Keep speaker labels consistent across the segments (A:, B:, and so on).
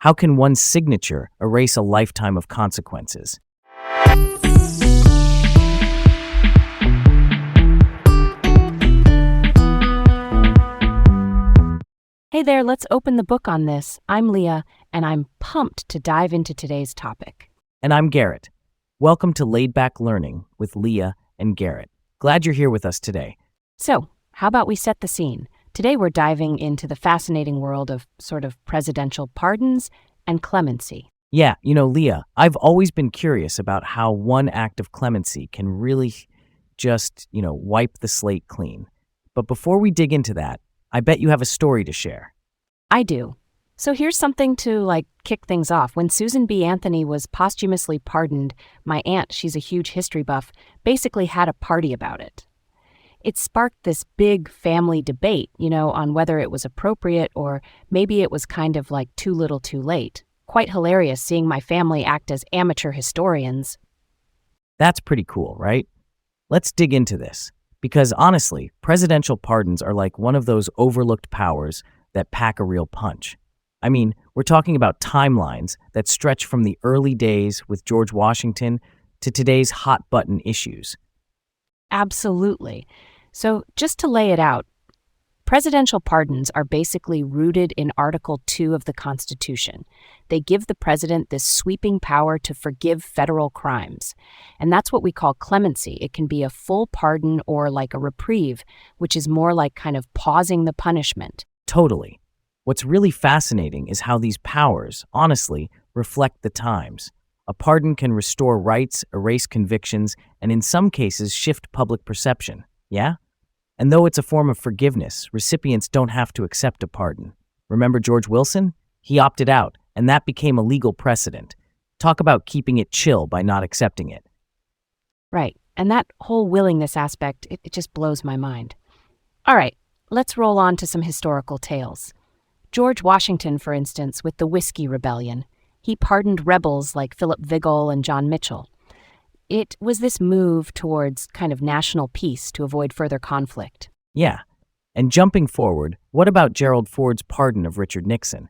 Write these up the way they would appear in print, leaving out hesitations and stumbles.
A: How can one signature erase a lifetime of consequences?
B: Hey there, let's open the book on this. I'm Leah, and I'm pumped to dive into today's topic.
A: And I'm Garrett. Welcome to Laid Back Learning with Leah and Garrett. Glad you're here with us today.
B: So, how about we set the scene? Today we're diving into the fascinating world of sort of presidential pardons and clemency.
A: Yeah, Leah, I've always been curious about how one act of clemency can really just, wipe the slate clean. But before we dig into that, I bet you have a story to share.
B: I do. So here's something to kick things off. When Susan B. Anthony was posthumously pardoned, my aunt, she's a huge history buff, basically had a party about it. It sparked this big family debate, on whether it was appropriate or maybe it was kind of like too little too late. Quite hilarious seeing my family act as amateur historians.
A: That's pretty cool, right? Let's dig into this. Because honestly, presidential pardons are like one of those overlooked powers that pack a real punch. I mean, we're talking about timelines that stretch from the early days with George Washington to today's hot-button issues.
B: Absolutely. So just to lay it out, presidential pardons are basically rooted in Article 2 of the Constitution. They give the president this sweeping power to forgive federal crimes. And that's what we call clemency. It can be a full pardon or like a reprieve, which is more like kind of pausing the punishment.
A: Totally. What's really fascinating is how these powers, honestly, reflect the times. A pardon can restore rights, erase convictions, and in some cases shift public perception. Yeah? And though it's a form of forgiveness, recipients don't have to accept a pardon. Remember George Wilson? He opted out, and that became a legal precedent. Talk about keeping it chill by not accepting it.
B: Right. And that whole willingness aspect, it just blows my mind. All right, let's roll on to some historical tales. George Washington, for instance, with the Whiskey Rebellion, he pardoned rebels like Philip Vigil and John Mitchell. It was this move towards kind of national peace to avoid further conflict.
A: Yeah. And jumping forward, what about Gerald Ford's pardon of Richard Nixon?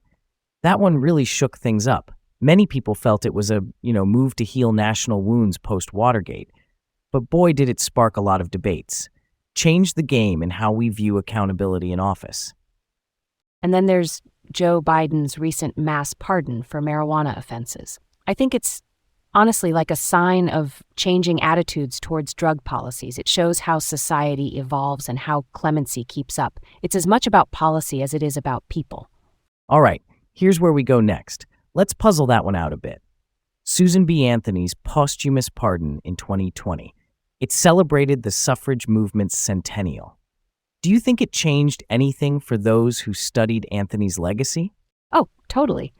A: That one really shook things up. Many people felt it was a, move to heal national wounds post-Watergate. But boy, did it spark a lot of debates. Changed the game in how we view accountability in office.
B: And then there's Joe Biden's recent mass pardon for marijuana offenses. I think it's honestly like a sign of changing attitudes towards drug policies. It shows how society evolves and how clemency keeps up. It's as much about policy as it is about people.
A: All right, here's where we go next. Let's puzzle that one out a bit. Susan B. Anthony's posthumous pardon in 2020. It celebrated the suffrage movement's centennial. Do you think it changed anything for those who studied Anthony's legacy?
B: Oh, totally.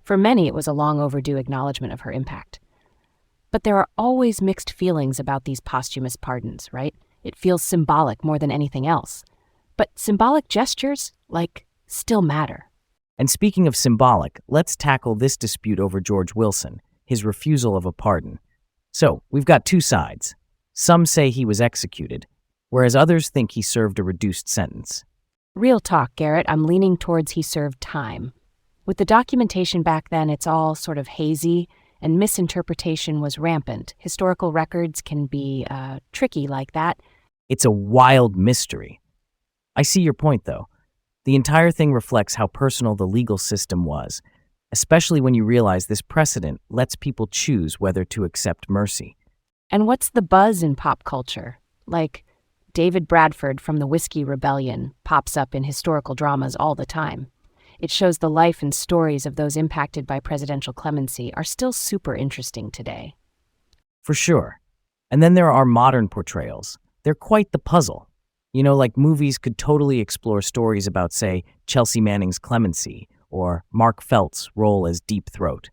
B: For many, it was a long overdue acknowledgement of her impact. But there are always mixed feelings about these posthumous pardons, right? It feels symbolic more than anything else. But symbolic gestures, still matter.
A: And speaking of symbolic, let's tackle this dispute over George Wilson, his refusal of a pardon. So, we've got two sides. Some say he was executed, whereas others think he served a reduced sentence.
B: Real talk, Garrett, I'm leaning towards he served time. With the documentation back then, it's all sort of hazy, and misinterpretation was rampant. Historical records can be tricky like that.
A: It's a wild mystery. I see your point, though. The entire thing reflects how personal the legal system was, especially when you realize this precedent lets people choose whether to accept mercy.
B: And what's the buzz in pop culture? David Bradford from the Whiskey Rebellion pops up in historical dramas all the time. It shows the life and stories of those impacted by presidential clemency are still super interesting today.
A: For sure. And then there are modern portrayals. They're quite the puzzle. Movies could totally explore stories about, say, Chelsea Manning's clemency or Mark Felt's role as Deep Throat.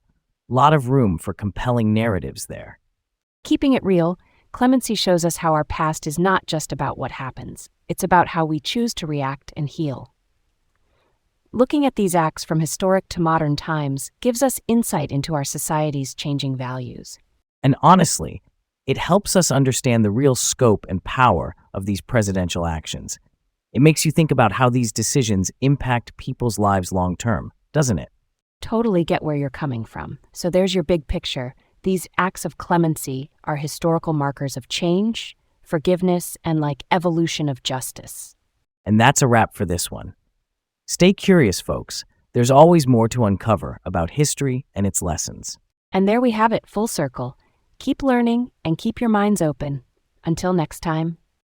A: Lot of room for compelling narratives there.
B: Keeping it real, clemency shows us how our past is not just about what happens. It's about how we choose to react and heal. Looking at these acts from historic to modern times gives us insight into our society's changing values.
A: And honestly, it helps us understand the real scope and power of these presidential actions. It makes you think about how these decisions impact people's lives long term, doesn't it?
B: Totally get where you're coming from. So there's your big picture. These acts of clemency are historical markers of change, forgiveness, and evolution of justice.
A: And that's a wrap for this one. Stay curious, folks. There's always more to uncover about history and its lessons.
B: And there we have it, full circle. Keep learning and keep your minds open. Until next time.